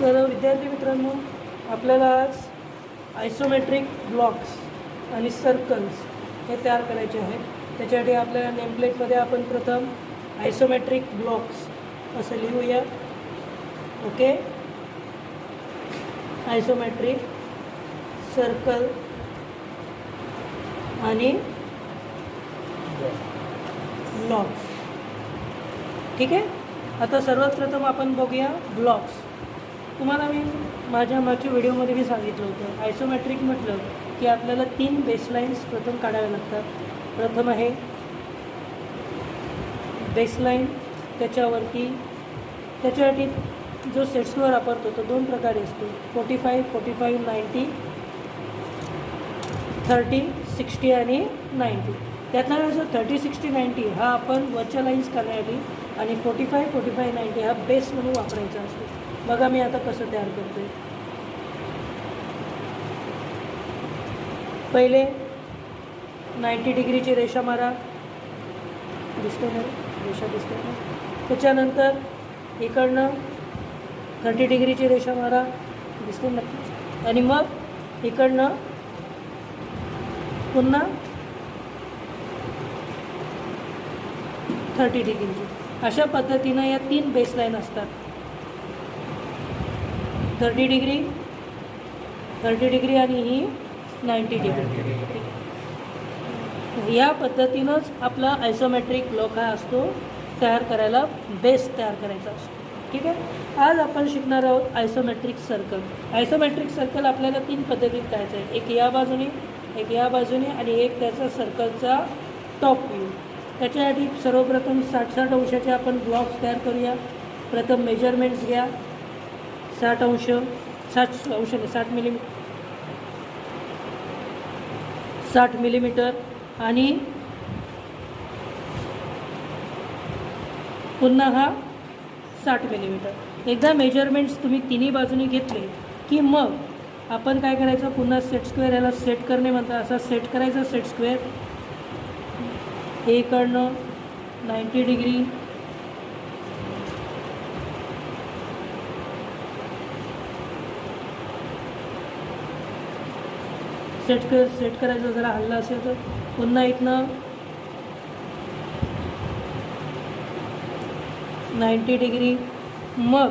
तर विद्यार्थी मित्रांनो, आपल्याला आज आयसोमेट्रिक ब्लॉक्स आणि सर्कल्स हे तयार करायचे आहेत. त्याच्यासाठी आपल्याला नेमप्लेटमध्ये आपण प्रथम आयसोमेट्रिक ब्लॉक्स असं लिहूया. ओके, आयसोमेट्रिक सर्कल आणि ब्लॉक्स. ठीक आहे. आता सर्वात प्रथम आपण बघूया ब्लॉक्स. तुम्हाला मी माझ्या मागच्या व्हिडिओमध्ये मी सांगितलं होतं, आयसोमेट्रिक म्हटलं की आपल्याला 3 बेसलाईन्स प्रथम काढाव्या लागतात. प्रथम आहे बेसलाईन, त्याच्यासाठी जो सेट स्क्वेअर वापरतो तो 2 प्रकारे असतो, 45, 45, 90, 30, 60 आणि 90. त्यातला जो 30, 60, 90 हा आपण वरच्या लाईन्स करण्यासाठी आणि 45, 45, 90 हा बेस म्हणून वापरायचा असतो. बघा मी आता कसं तयार करतो आहे. पहिले 90 डिग्रीची रेषा मारा, दिसते ना रेषा, दिसते ना. त्याच्यानंतर इकडनं 30 डिग्रीची रेषा मारा, दिसते नक्की. आणि मग इकडनं पुन्हा 30 डिग्रीची. अशा पद्धतीनं या 3 बेसलाईन असतात. 30 डिग्री, 30 डिग्री आणि ही 90 डिग्री. या पद्धतीनंच आपला आयसोमेट्रिक ब्लॉक हा असतो, तयार करायला बेस तयार करायचा असतो. ठीक आहे. आज आपण शिकणार आहोत आयसोमेट्रिक सर्कल. आयसोमेट्रिक सर्कल आपल्याला 3 पद्धतीत करायचं आहे, एक या बाजूने, एक या बाजूने आणि एक त्याचा सर्कलचा टॉप व्ह्यू. त्याच्यासाठी सर्वप्रथम 60-60 अंशाचे आपण ब्लॉक्स तयार करूया. प्रथम मेजरमेंट्स घ्या. 60 अंश, 60 मिलीमीटर आणि पुन्हा हा 60 मिलीमीटर. एकदा मेजरमेंट्स तुम्ही तिन्ही बाजूनी घेतले की मग आपण काय करायचं, पुन्हा सेट स्क्वेअर, याला सेट करणे म्हणतात. असा सेट करायचा सेट स्क्वेअर. हे इकडनं 90 डिग्री, सेट करायचं. जरा हल्ला असेल तर पुन्हा इथनं 90 डिग्री. मग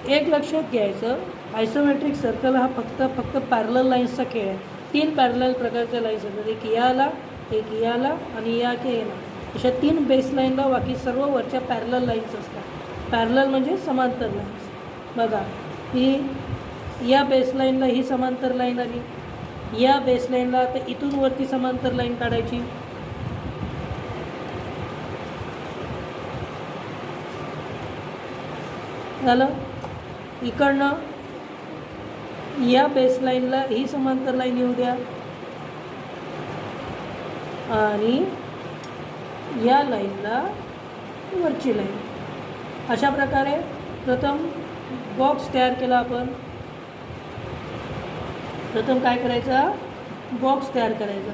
एक लक्षात घ्यायचं, आयसोमेट्रिक सर्कल हा फक्त पॅरलल लाईन्सचा खेळ आहे. 3 पॅरलल प्रकारच्या लाईन्स असतात, एक याला, एक याला आणि या के याला. अशा 3 बेस लाईनला बाकी सर्व वरच्या पॅरलल लाईन्स असतात. पॅरलल म्हणजे समांतर लाईन्स. बघा, ही या बेसलाईनला ही समांतर लाईन आली, या बेसलाईनला आता इथून वरती समांतर लाईन काढायची. झालं. इकडनं या बेसलाईनला ही समांतर लाईन येऊ द्या आणि या लाईनला वरची लाईन. अशा प्रकारे प्रथम बॉक्स तयार केला आपण. प्रथम काय करायचा, बॉक्स तयार करायचा.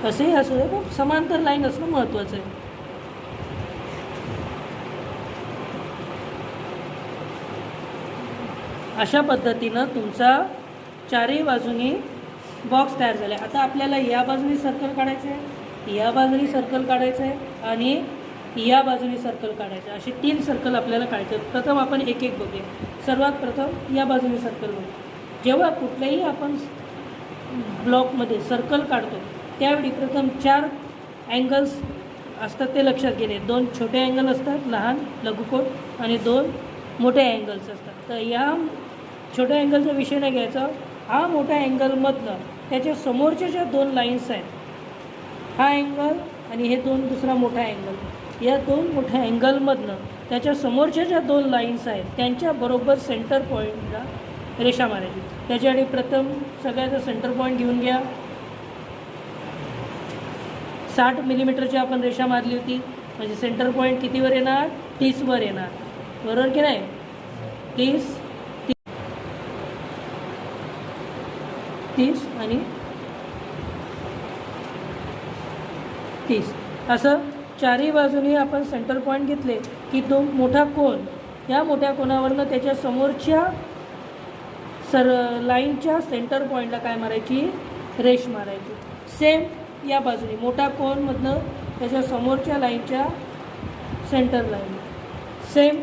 असेही असू दे, पण समांतर लाईन असणं महत्त्वाचं आहे. अशा पद्धतीनं तुमचा 4ही बाजूनी बॉक्स तयार झाला. आता आपल्याला या बाजूनी सर्कल काढायचं आहे, या बाजूनी सर्कल काढायचं आहे आणि या बाजूनी सर्कल काढायचं आहे. असे 3 सर्कल आपल्याला काढायचे. प्रथम आपण एक एक बघूया. सर्वात प्रथम या बाजूनी सर्कल बघू. जेव्हा कुठल्याही आपण ब्लॉकमध्ये सर्कल काढतो त्यावेळी प्रथम 4 अँगल्स असतात, ते लक्षात घेणे. 2 छोटे अँगल असतात, लहान लघुकोट, आणि 2 मोठे अँगल्स असतात. तर या छोट्या अँगलचा विषय नाही घ्यायचा. हा मोठ्या अँगलमधनं त्याच्या समोरच्या ज्या 2 लाईन्स आहेत, हा अँगल आणि हे दुसरा मोठा अँगल, या 2 मोठ्या अँगलमधनं त्याच्या समोरच्या ज्या 2 लाईन्स आहेत त्यांच्याबरोबर सेंटर पॉईंटला रेषा मारायची. त्याच्यासाठी प्रथम सगळ्याचा सेंटर पॉईंट घेऊन घ्या. 60 मिलीमीटरची आपण रेषा मारली होती, म्हणजे सेंटर पॉईंट कितीवर येणार, 30वर येणार. बरोबर की नाही? 30 30 आणि 30 असं चारही बाजूनी आपण सेंटर पॉईंट घेतले की तो मोठा कोन, या मोठ्या कोनावरनं त्याच्या समोरच्या लाईनच्या सेंटर पॉईंटला काय मारायची? रेष मारायची. सेम या बाजूने मोठा कोनमधनं त्याच्या समोरच्या लाईनच्या सेंटर लाईन, सेम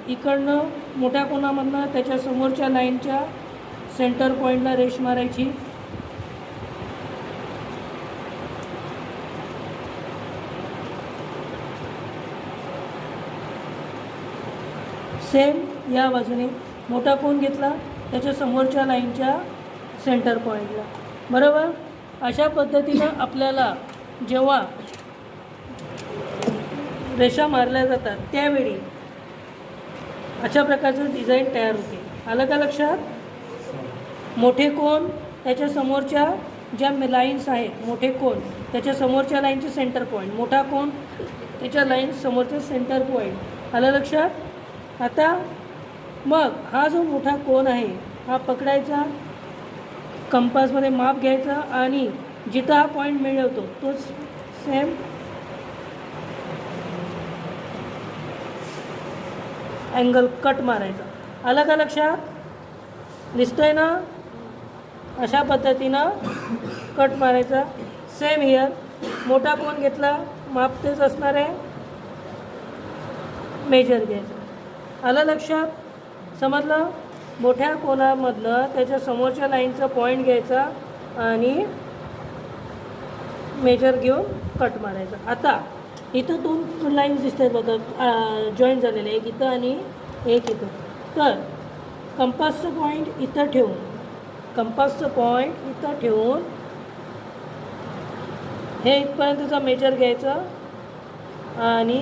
इकडनं मोठ्या कोनामधनं त्याच्या समोरच्या लाईनच्या सेंटर पॉईंटला रेष मारायची. सेम या बाजूने मोठा कोन घेतला त्याच्या समोरच्या लाईनच्या सेंटर पॉईंटला. बरोबर? अशा पद्धतीनं आपल्याला जेव्हा रेषा मारल्या जातात त्यावेळी अशा प्रकारचं डिझाईन तयार होते. आलं का लक्षात? मोठे कोन त्याच्या समोरच्या ज्या लाईन्स आहेत, मोठे कोन त्याच्या समोरच्या लाईनचे सेंटर पॉईंट, मोठा कोन त्याच्या लाईन समोरचं सेंटर पॉईंट. आलं लक्षात? आता मग हा जो मोठा कोन आहे हा पकडायचा, कंपासमध्ये माप घ्यायचा आणि जिथं हा पॉईंट मिळवतो तोच सेम अँगल कट मारायचा. आलं का लक्षात? दिसतंय ना? अशा पद्धतीनं कट मारायचा. सेम हिअर मोठा कोन घेतला, माप तेच असणार आहे, मेजर घ्यायचं. आलं लक्षात? समजलं? मोठ्या कोनामधलं त्याच्या समोरच्या लाईनचा पॉईंट घ्यायचा आणि मेजर घेऊन कट मारायचा. आता इथं दोन लाईन्स दिसत आहेत बघा, जॉईंट झालेले, एक इथं आणि एक इथं. तर कंपासचं पॉईंट इथं ठेवून हे इथपर्यंतचा मेजर घ्यायचं आणि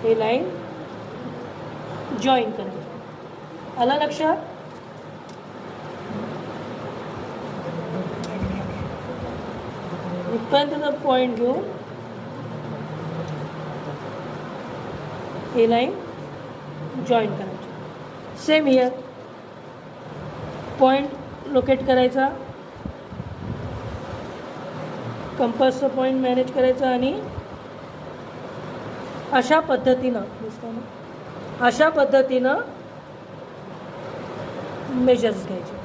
हे लाईन जॉईन करायचं. आलं लक्षात? इथपर्यंतचा पॉईंट घेऊन हे लाईन जॉईन करायची. सेम हिअर पॉईंट लोकेट करायचा, कंपासचं पॉईंट मॅनेज करायचा आणि अशा पद्धतीनं मेजर्स घ्यायचे.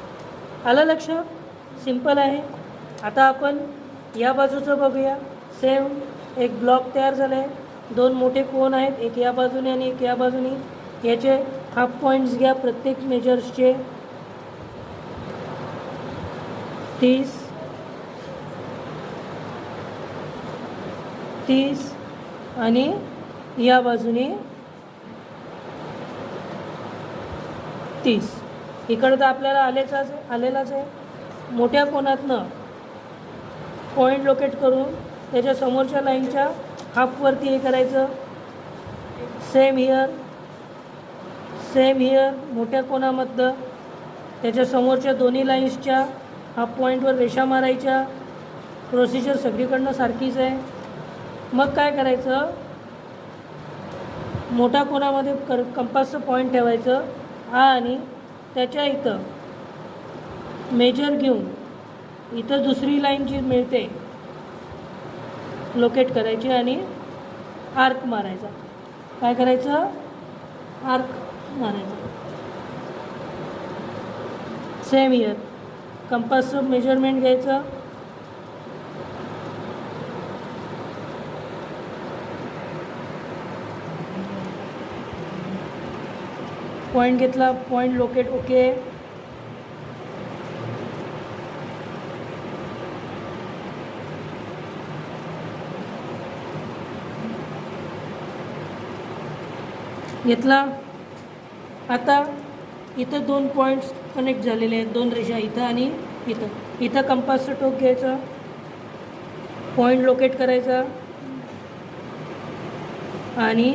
आलं लक्षात? सिंपल आहे. आता आपण या बाजूचं बघूया. सेम एक ब्लॉक तयार झाला आहे, दोन मोठे कोन आहेत, एक या बाजूने आणि एक या बाजूने. याचे हाफ पॉईंट्स घ्या प्रत्येक मेजर्सचे. 30 आणि या बाजूने 30. इकडं तर आपल्याला आलेलाच आहे. मोठ्या कोनातनं पॉईंट लोकेट करून त्याच्या समोरच्या लाईनच्या हाफवरती हे करायचं. सेम हिअर मोठ्या कोनामधलं त्याच्या समोरच्या दोन्ही लाईन्सच्या हाफ पॉईंटवर रेषा मारायच्या. प्रोसिजर सगळीकडनं सारखीच आहे. मग काय करायचं, मोठ्या कोनामध्ये कंपासचं पॉईंट ठेवायचं आणि त्याच्या इथं मेजर घेऊन इथं दुसरी लाईन जी मिळते लोकेट करायची आणि आर्क मारायचा. काय करायचं? आर्क मारायचं. सेम हिअर कंपासचं मेजरमेंट घ्यायचं, पॉईंट घेतला, पॉईंट लोकेट ओके. घेतला. आता इथं दोन पॉईंट्स कनेक्ट झालेले आहेत, दोन रेषा इथं आणि इथं कंपासचं टोक घ्यायचं, पॉईंट लोकेट करायचा आणि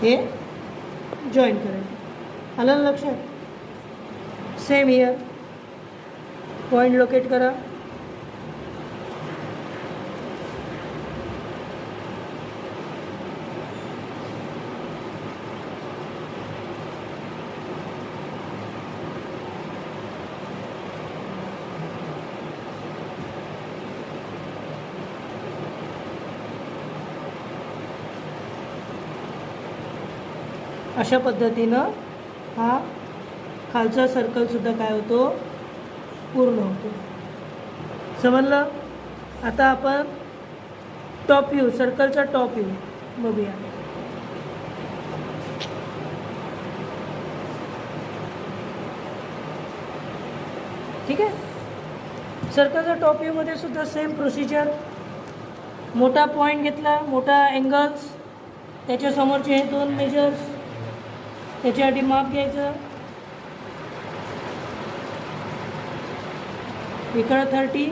हे जॉईन करायचं. आलं लक्षात? सेम हिअर पॉईंट लोकेट करा, अशा पद्धतीनं हा खालचा सर्कलसुद्धा काय होतो, पूर्ण होतो. समजलं. आता आपण टॉप व्ह्यू, सर्कलचा टॉप व्ह्यू बघूया. ठीक आहे. सर्कलचा टॉप व्ह्यूमध्ये सुद्धा सेम प्रोसिजर. मोठा पॉईंट घेतला, मोठा अँगल्स, त्याच्यासमोरचे हे 2 मेजर्स, त्याच्यासाठी माप घ्यायचं. इकडं 30,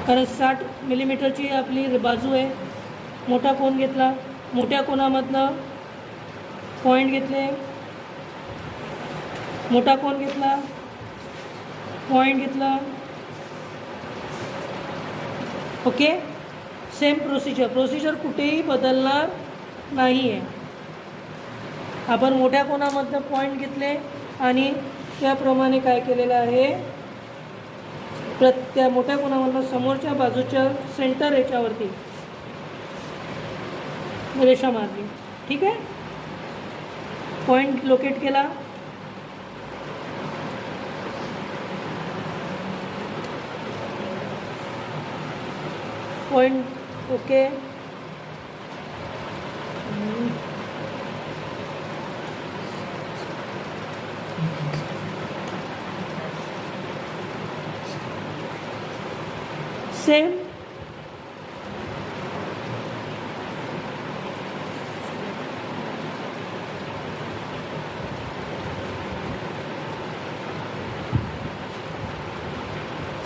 कारण 60 मिलीमीटरची आपली बाजू आहे. मोठा कोन घेतला, मोठ्या कोनामधनं पॉईंट घेतले, मोठा कोन घेतला, पॉईंट घेतला. ओके. सेम प्रोसिजर कुठेही बदलणार नाही आहे. आपण मोठ्या कोनामधनं पॉईंट घेतले आणि त्याप्रमाणे काय केलेलं आहे, त्या मोठ्या कोनामधनं समोरच्या बाजूच्या सेंटर याच्यावरती रेषा मारली. ठीक आहे. पॉईंट लोकेट केला, पॉईंट ओके.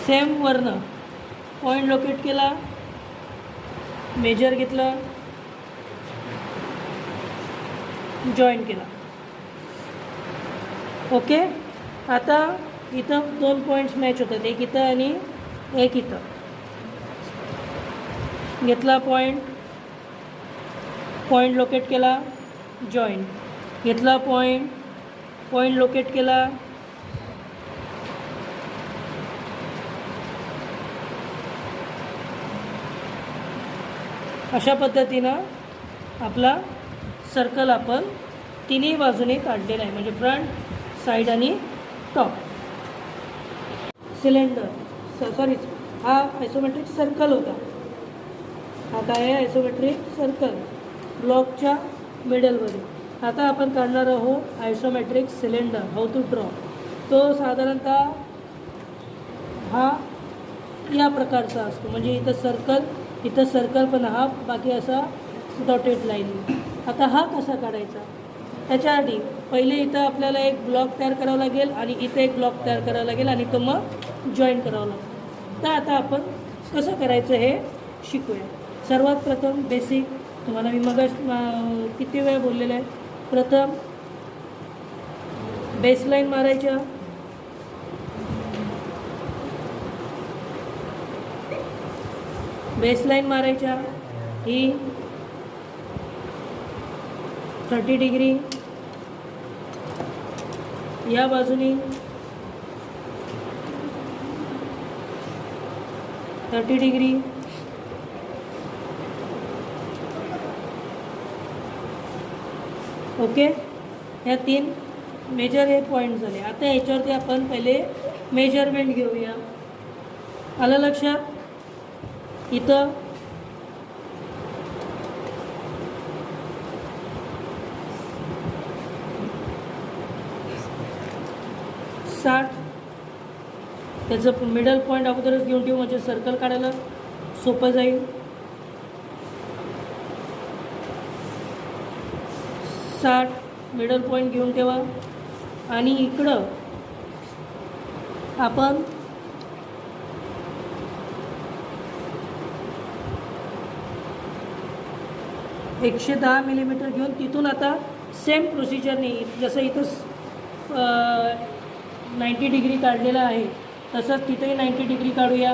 सेम वर्ण पॉईंट लोकेट केला, मेजर घेतलं, जॉईन केला. ओके. आता इथं 2 पॉईंट्स मॅच होतात, एक इथं आणि एक इथं. घेतला पॉईंट लोकेट केला, जॉईन. घेतला पॉईंट लोकेट केला, अशा पद्धतीनं आपला सर्कल आपण तिन्ही बाजूने काढलेला आहे, म्हणजे फ्रंट, साईड आणि टॉप. सिलेंडर, सॉरी, हा आयसोमेट्रिक सर्कल होता. हा काय आहे, आयसोमेट्रिक सर्कल ब्लॉकच्या मिडलमध्ये. आता आपण काढणार आहोत isometric cylinder. How to draw. तो साधारणतः हा या प्रकारचा असतो, म्हणजे इथं सर्कल पण हा बाकी असा डॉटेड लाईन. आता हा कसा काढायचा, त्याच्याआधी पहिले इथं आपल्याला एक ब्लॉक तयार करावा लागेल आणि इथं एक ब्लॉक तयार करावा लागेल आणि तो मग जॉईन करावा लागेल. तर आता आपण कसं करायचं हे शिकूया. सर्वात प्रथम बेसिक, तुम्हाला मी मग किती वेळ बोललेलं आहे. प्रथम बेसलाईन मारायच्या, बेसलाईन मारायच्या. ही 30 डिग्री, या बाजूनी 30 डिग्री, ओके. ह्या 3 मेजर हे पॉईंट झाले. आता ह्याच्यावरती आपण पहिले मेजरमेंट घेऊया. आलं लक्षात. इथं त्याचं मिडल पॉईंट अगोदरच घेऊन ठेवू, म्हणजे सर्कल काढायला सोपं जाईल. 60 मिडल पॉईंट घेऊन ठेवा. आणि इकडं आपण $110 मिलीमीटर घेऊन तिथून आता सेम प्रोसिजरने, जसं इथं 90 डिग्री काढलेला आहे तसंच तिथेही 90 डिग्री काढूया.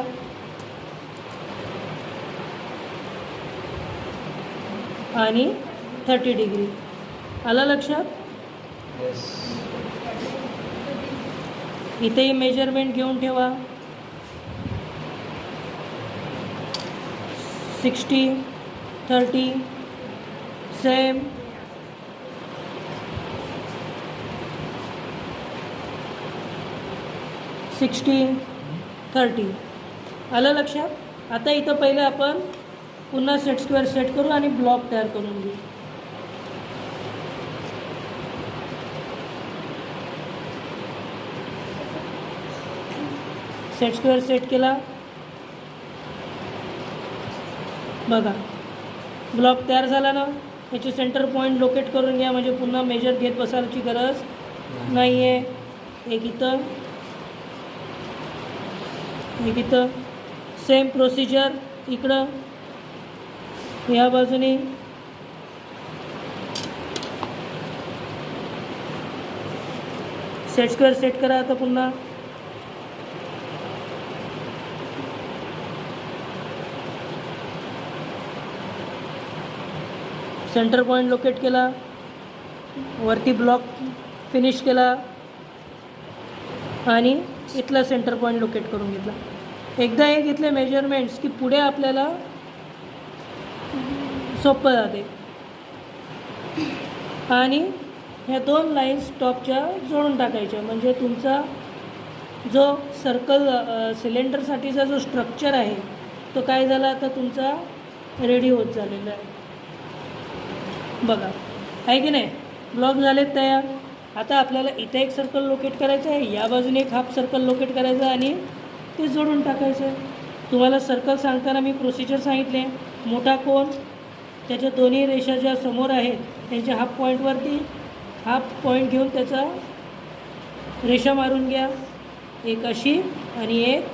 आणि 30 डिग्री. आलं लक्षात. इथेही मेजरमेंट घेऊन ठेवा. 60, 30, सेम, सिक्स्टीन, 30. आलं लक्षात? आता इथं पहिलं आपण पुन्हा सेट स्क्वेअर सेट करू आणि ब्लॉक तयार करून घेऊ. सेट स्क्वेअर सेट केला, बघा ब्लॉक तयार झाला ना. याचे सेंटर पॉईंट लोकेट करून घ्या, म्हणजे पुन्हा मेजर घेत बसायची गरज नाही आहे. एक इथं, एक इथं. सेम प्रोसिजर इकडं या बाजूने. सेट स्क्वेअर सेट करा आता पुन्हा. सेंटर पॉईंट लोकेट केला, वरती ब्लॉक फिनिश केला आणि इथला सेंटर पॉईंट लोकेट करून घेतला. एकदा हे घेतले मेजरमेंट्स की पुढे आपल्याला सोपं जाते. आणि ह्या 2 लाईन्स टॉपच्या जोडून टाकायच्या, म्हणजे तुमचा जो सर्कल सिलेंडरसाठीचा जो स्ट्रक्चर आहे तो काय झाला आता तुमचा रेडी होत झालेला आहे. बघा आहे की नाही? ब्लॉक झालेत तयार. आता आपल्याला इथे एक सर्कल लोकेट करायचं आहे, या बाजूने एक हाफ सर्कल लोकेट करायचं आहे आणि ते जोडून टाकायचं आहे. तुम्हाला सर्कल सांगताना मी प्रोसिजर सांगितले. मोठा कोन, त्याच्या दोन्ही रेषा ज्या समोर आहेत त्यांच्या हाफ पॉईंटवरती हाफ पॉईंट घेऊन त्याचा रेषा मारून घ्या, एक अशी आणि एक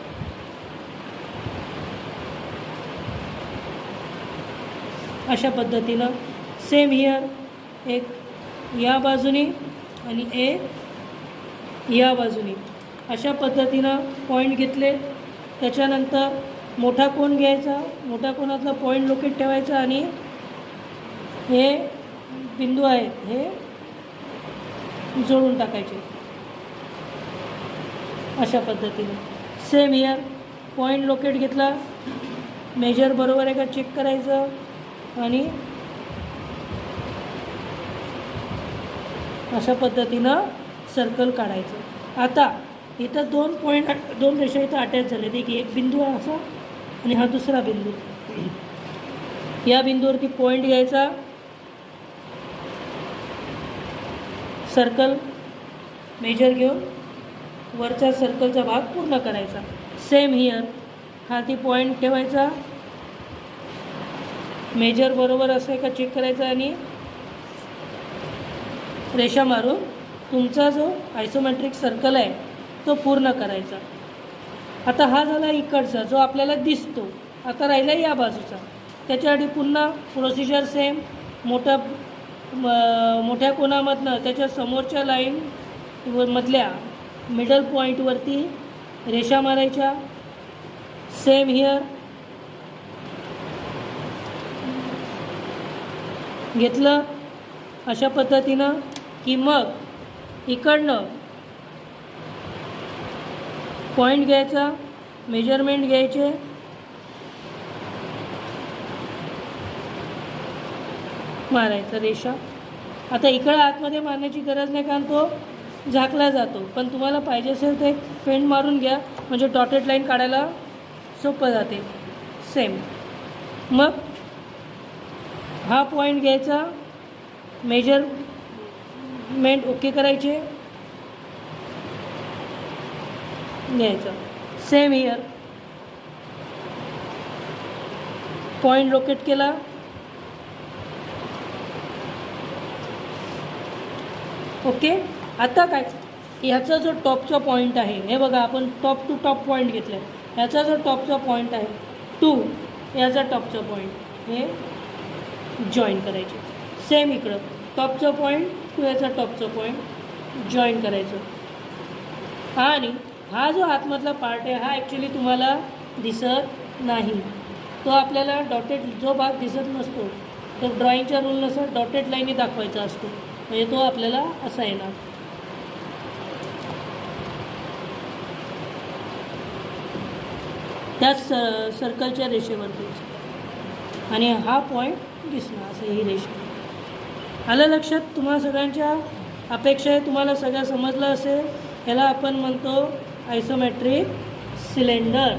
अशा पद्धतीनं. सेम हियर, एक या बाजूने आणि एक या बाजूने. अशा पद्धतीनं पॉईंट घेतले. त्याच्यानंतर मोठा कोन घ्यायचा, मोठ्या कोनातला पॉईंट लोकेट ठेवायचा आणि हे बिंदू आहेत हे जोडून टाकायचे अशा पद्धतीने. सेम हियर, पॉईंट लोकेट घेतला, मेजर बरोबर आहे का चेक करायचं आणि अशा पद्धतीनं सर्कल काढायचं. आता इथं 2 पॉईंट 2 रेषा इथं अटॅच झाले. एक बिंदू आहे असा आणि हा दुसरा बिंदू. या बिंदूवरती पॉईंट घ्यायचा, सर्कल मेजर घेऊन वरच्या सर्कलचा भाग पूर्ण करायचा. सेम हियर, हा ती पॉईंट ठेवायचा, मेजर बरोबर असं आहे का चेक करायचा आणि रेषा मारून तुमचा जो आयसोमेट्रिक सर्कल आहे तो पूर्ण करायचा. आता हा झाला इकडचा जो आपल्याला दिसतो. आता राहिला या बाजूचा. त्याच्यासाठी पुन्हा प्रोसिजर सेम. मोठ्या कोनामधनं त्याच्या समोरच्या लाईन मधल्या मिडल पॉईंटवरती रेषा मारायच्या. सेम हियर, घेतलं अशा पद्धतीनं की मग इकडनं पॉईंट घ्यायचा, मेजरमेंट घ्यायचे, मारायचं रेषा. आता इकडं आतमध्ये मारण्याची गरज नाही कारण तो झाकला जातो, पण तुम्हाला पाहिजे असेल तर एक फेंट मारून घ्या म्हणजे डॉटेड लाईन काढायला सोपं जाते. सेम मग हा पॉईंट घ्यायचा, मेजरमेंट ओके करायचे, घ्यायचा. सेम हियर, पॉईंट लोकेट केला, ओके. आता काय, ह्याचा जो टॉपचा पॉईंट आहे हे बघा, आपण टॉप टू टॉप पॉईंट घेतला आहे. ह्याचा जो टॉपचा पॉईंट आहे टू याचा टॉपचा पॉईंट हे जॉईन करायचे. सेम इकडं टॉपचा पॉईंट टू याचा टॉपचा पॉईंट जॉईन करायचं. आणि हा जो आतमधला पार्ट आहे हा ॲक्च्युली तुम्हाला दिसत नाही, तो आपल्याला डॉटेड जो भाग दिसत नसतो तो ड्रॉइंगच्या रूलनुसार डॉटेड लाईनी दाखवायचा असतो, म्हणजे तो आपल्याला असा येणार. त्याच सर्कलच्या रेषेवरती आणि हा पॉईंट दिसणार असं ही रेषा. आलं लक्षात? तुम्हाला सगळ्यांच्या अपेक्षा आहे, तुम्हाला सगळं समजलं असेल. ह्याला आपण म्हणतो आयसोमेट्रिक सिलेंडर.